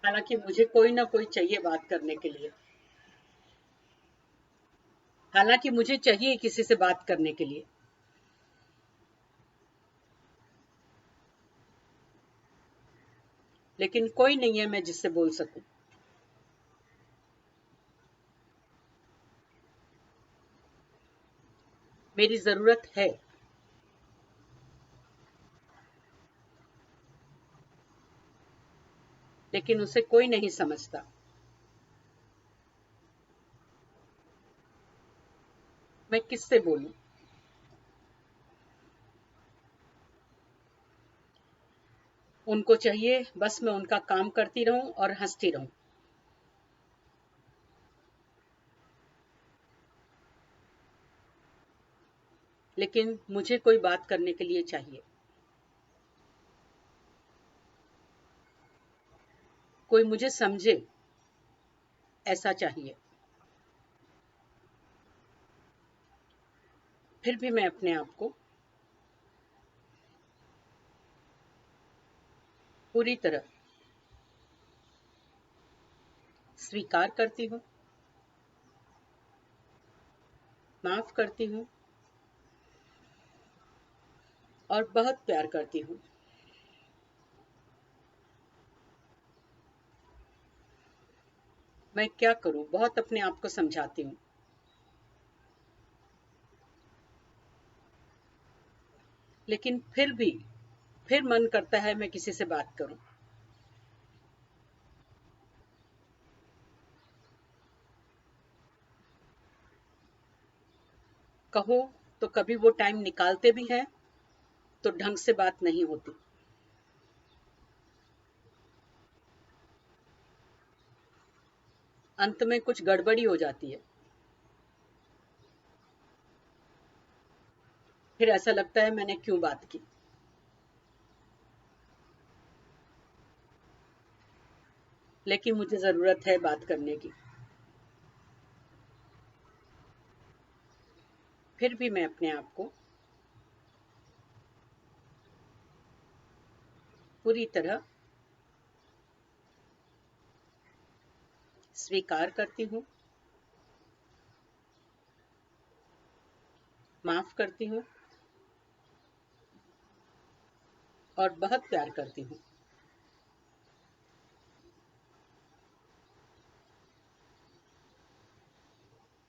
हालांकि मुझे कोई ना कोई चाहिए बात करने के लिए। हालांकि मुझे चाहिए किसी से बात करने के लिए। लेकिन कोई नहीं है मैं जिससे बोल सकूं। मेरी जरूरत है। लेकिन उसे कोई नहीं समझता। मैं किससे बोलूं। उनको चाहिए बस मैं उनका काम करती रहूं और हंसती रहूं। लेकिन मुझे कोई बात करने के लिए चाहिए। कोई मुझे समझे, ऐसा चाहिए। फिर भी मैं अपने आप को पूरी तरह स्वीकार करती हूँ, माफ करती हूँ और बहुत प्यार करती हूँ। मैं क्या करूं, बहुत अपने आप को समझाती हूँ। लेकिन फिर मन करता है मैं किसी से बात करूं। कहो तो कभी वो टाइम निकालते भी हैं तो ढंग से बात नहीं होती। अंत में कुछ गड़बड़ी हो जाती है। फिर ऐसा लगता है मैंने क्यों बात की। लेकिन मुझे जरूरत है बात करने की। फिर भी मैं अपने आप को पूरी तरह स्वीकार करती हूँ, माफ करती हूँ और बहुत प्यार करती हूँ।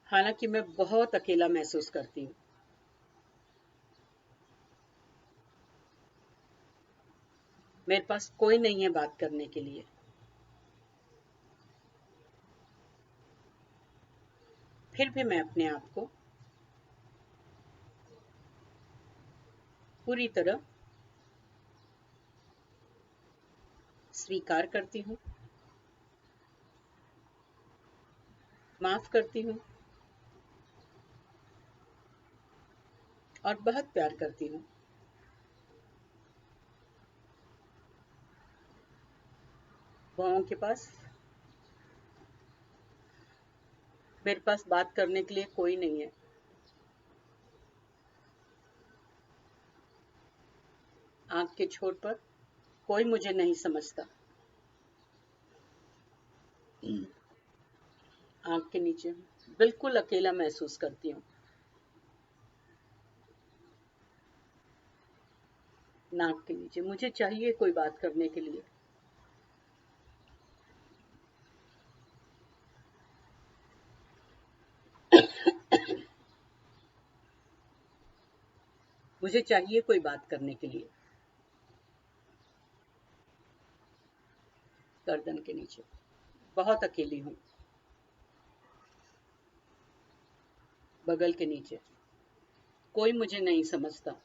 हालांकि मैं बहुत अकेला महसूस करती हूँ। मेरे पास कोई नहीं है बात करने के लिए। फिर भी मैं अपने आप को पूरी तरह स्वीकार करती हूँ, माफ करती हूँ और बहुत प्यार करती हूँ। वहाँ के पास मेरे पास बात करने के लिए कोई नहीं है। आँख के छोर पर कोई मुझे नहीं समझता। आँख के नीचे बिल्कुल अकेला महसूस करती हूँ। नाक के नीचे मुझे चाहिए कोई बात करने के लिए। मुझे चाहिए कोई बात करने के लिए। गर्दन के नीचे बहुत अकेली हूँ। बगल के नीचे कोई मुझे नहीं समझता।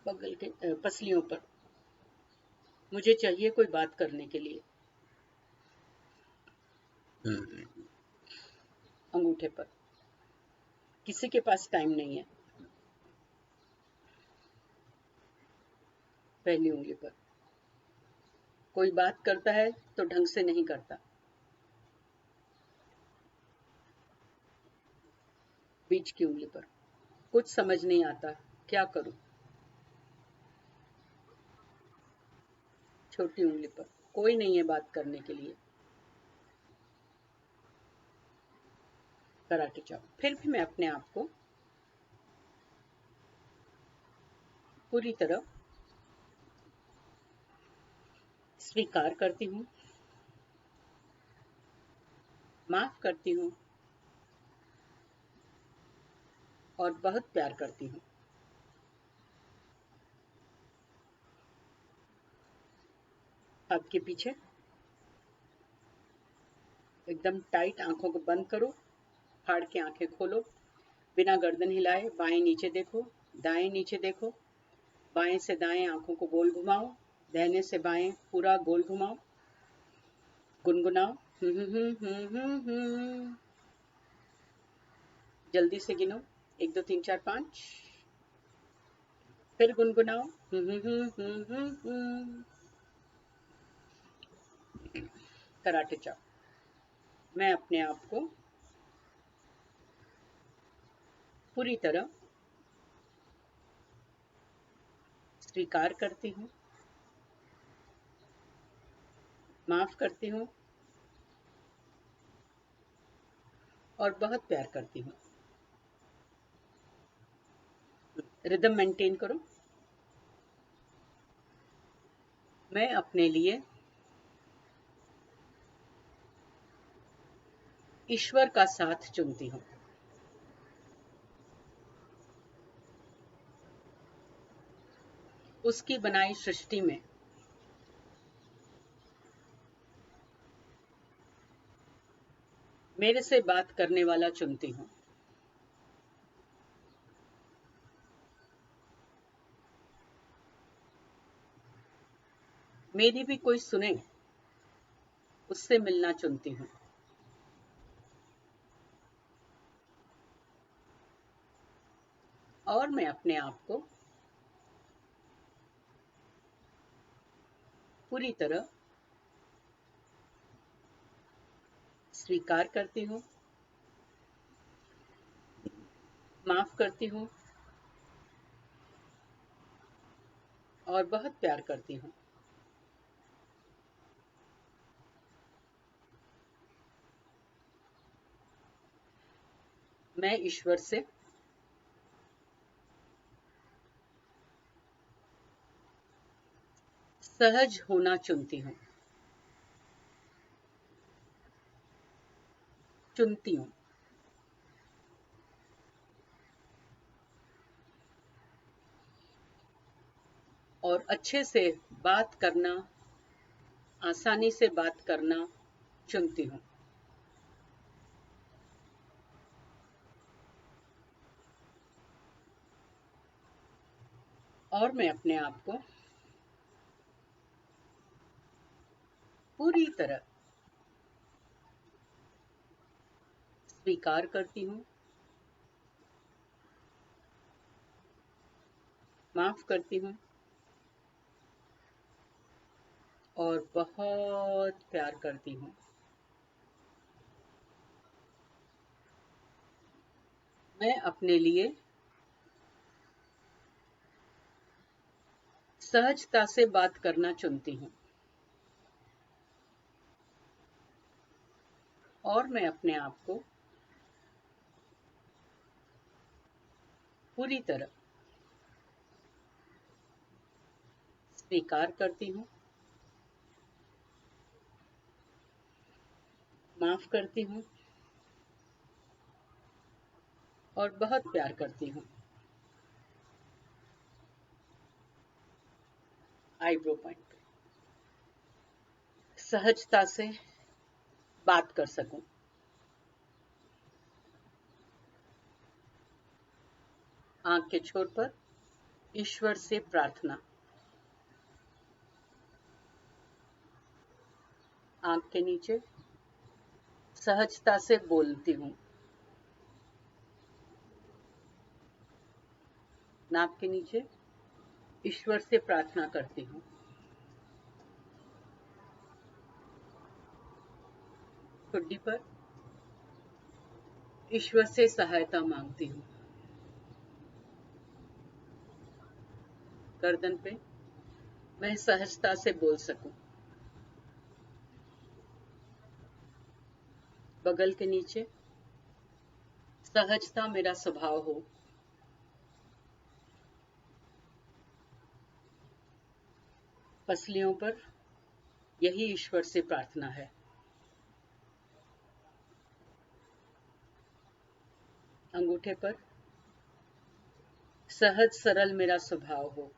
बगल के पसलियों पर मुझे चाहिए कोई बात करने के लिए। अंगूठे पर किसी के पास टाइम नहीं है। पहली उंगली पर कोई बात करता है तो ढंग से नहीं करता। बीच की उंगली पर कुछ समझ नहीं आता, क्या करूं। छोटी उंगली पर। कोई नहीं है बात करने के लिए। Karate chop. फिर भी मैं अपने आप को पूरी तरह स्वीकार करती हूँ, माफ करती हूँ और बहुत प्यार करती हूँ। आपके पीछे एकदम टाइट, आंखों को बंद करो, फाड़ के आंखें खोलो, बिना गर्दन हिलाए बाएं नीचे देखो, दाएं नीचे देखो, बाएं से दाएं आंखों को गोल घुमाओ, दाहिने से बाएं पूरा गोल घुमाओ, गुनगुनाओ। जल्दी से गिनो, 1 2 3 4 5। फिर गुनगुनाओ। Karate chop. मैं अपने आप को पूरी तरह स्वीकार करती हूँ, माफ करती हूँ और बहुत प्यार करती हूँ। रिदम मेंटेन करो। मैं अपने लिए ईश्वर का साथ चुनती हूँ। उसकी बनाई सृष्टि में मेरे से बात करने वाला चुनती हूँ। मेरी भी कोई सुने, उससे मिलना चुनती हूँ। और मैं अपने आप को पूरी तरह स्वीकार करती हूँ, माफ करती हूँ और बहुत प्यार करती हूँ। मैं ईश्वर से सहज होना चुनती हूँ, चुनती हूँ। और अच्छे से बात करना, आसानी से बात करना चुनती हूँ। और मैं अपने आप को पूरी तरह स्वीकार करती हूँ, माफ करती हूँ और बहुत प्यार करती हूँ। मैं अपने लिए सहजता से बात करना चुनती हूँ। और मैं अपने आप को पूरी तरह स्वीकार करती हूँ, माफ करती हूँ और बहुत प्यार करती हूँ। आईब्रो पॉइंट पे सहजता से बात कर सकूं। आंख के छोर पर ईश्वर से प्रार्थना। आंख के नीचे सहजता से बोलती हूँ। नाक के नीचे ईश्वर से प्रार्थना करती हूँ। ठुड्डी पर ईश्वर से सहायता मांगती हूँ। गर्दन पे मैं सहजता से बोल सकूं। बगल के नीचे सहजता मेरा स्वभाव हो। पसलियों पर यही ईश्वर से प्रार्थना है। अंगूठे पर सहज सरल मेरा स्वभाव हो।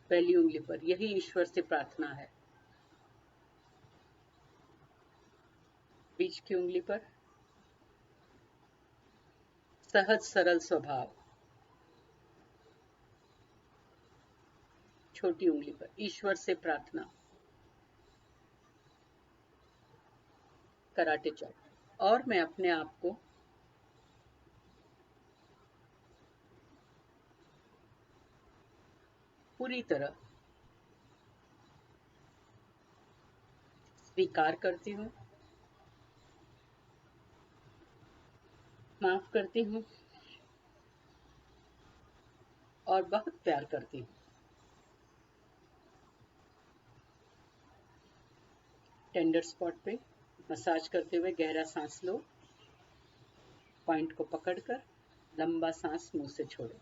पहली उंगली पर यही ईश्वर से प्रार्थना है। बीच की उंगली पर सहज सरल स्वभाव। छोटी उंगली पर ईश्वर से प्रार्थना। Karate chop. और मैं अपने आप को पूरी तरह स्वीकार करती हूँ, माफ करती हूँ और बहुत प्यार करती हूँ। टेंडर स्पॉट पे मसाज करते हुए गहरा सांस लो। पॉइंट को पकड़कर लंबा सांस मुंह से छोड़ो।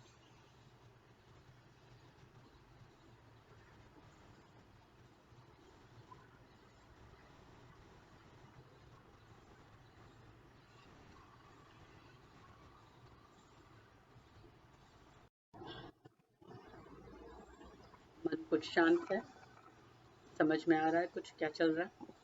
मन कुछ शांत है। समझ में आ रहा है कुछ क्या चल रहा है।